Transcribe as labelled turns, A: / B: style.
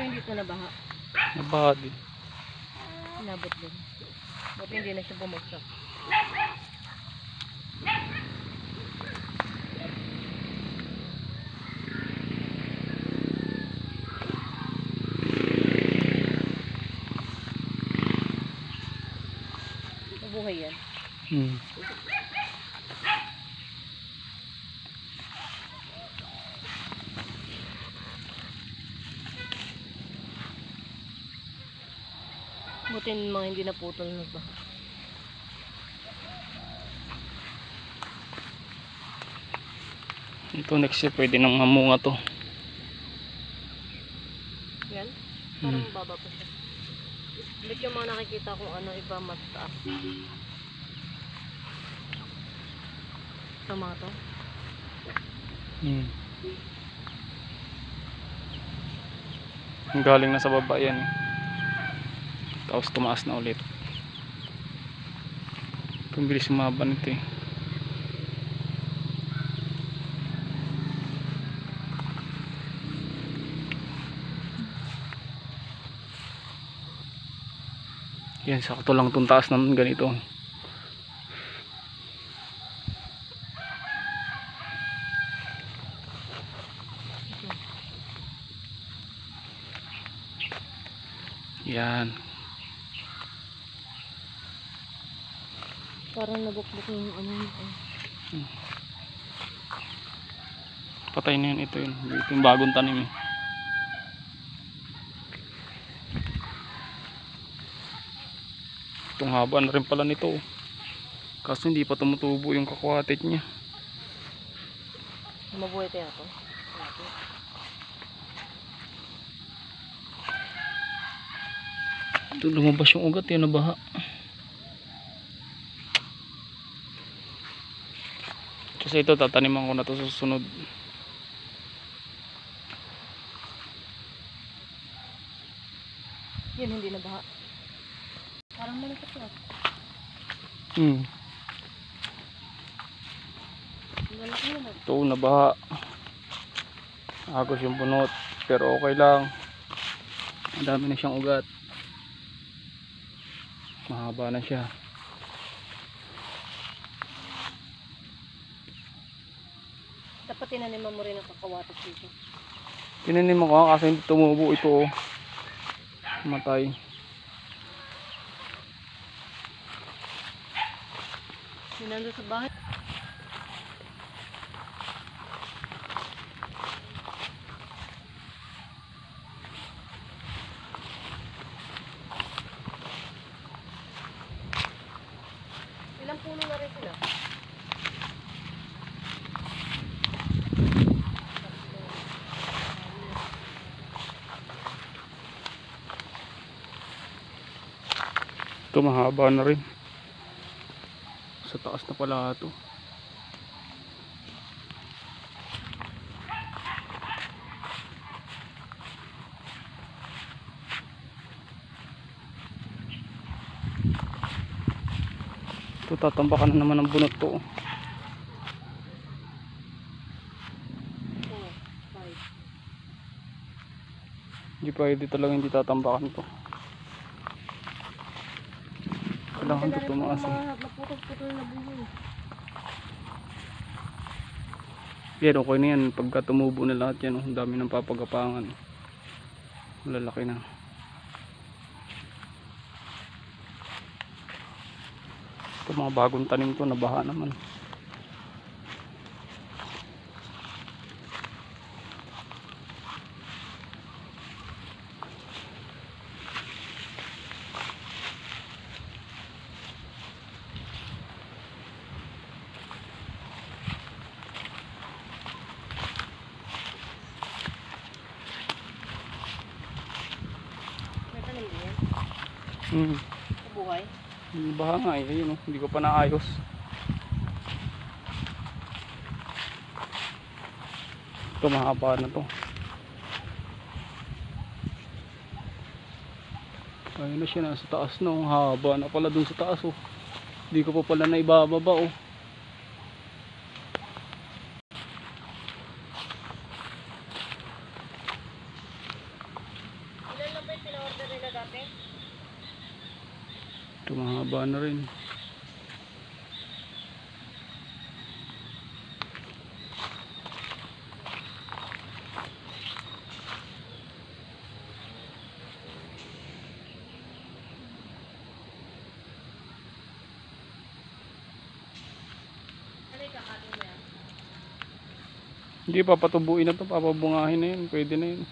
A: hindi ito nabaha.
B: Nabaha din.
A: Inabot din. Buti hindi na siya bumagsak. Buhay yan. Buti mga hindi naputol na ba.
B: Ito next year pwede nang mamunga to.
A: Yan? Parang baba pa siya. Ulit yung mga nakikita kung ano iba mas taas. Ito mga to.
B: Ang galing na sa baba yan eh. Tapos tumaas na ulit. Pambilis sumaba nito eh. Yan, sakto lang itong taas ng ganito. Yan.
A: Parang nabukbuk yung ano nito.
B: Patay na yun, ito yun. Ito yung bagong tanim eh. Itong haba na rin pala nito. Kaso hindi pa tumutubo yung kakwatit niya.
A: Mabuhay kaya ito.
B: Ito lumabas yung ugat yun, nabaha. Kasi ito tataniman ko na ito sa susunod.
A: Yun hindi na baha. Parang malapit na.
B: Ito nabaha. Agos yung bunot. Pero okay lang. Ang dami na siyang ugat. Mahaba na siya.
A: Dapat tinaniman mo rin ang kakawatot dito.
B: Tinaniman ko kasi hindi tumubo ito. Matay.
A: Nandun sa bahay. Ilang puno na rin sila?
B: Ito mahaba na rin. Sa taas na pala ito. Ito tatambakan na naman ng bunot to. Hindi pwede talaga hindi tatambakan to. Kailangan ito tumaas eh.
A: Naputol-putol na buhay.
B: Yan okay na yan. Pagka tumubo na lahat yan, ang dami ng papagapangan. Malalaki na. Ito mga bagong tanim to, nabaha naman.
A: Buhay.
B: Baha nga eh, ayun, hindi ko pa naayos. Ito mahaba na to. Ayun na siya, nasa taas na. Haba na pala dun sa taas oh. Hindi ko pa pala na ibababa oh. Ito mahaba na rin. Hindi, papatubuin na to, papabungahin na yun, pwede na yun.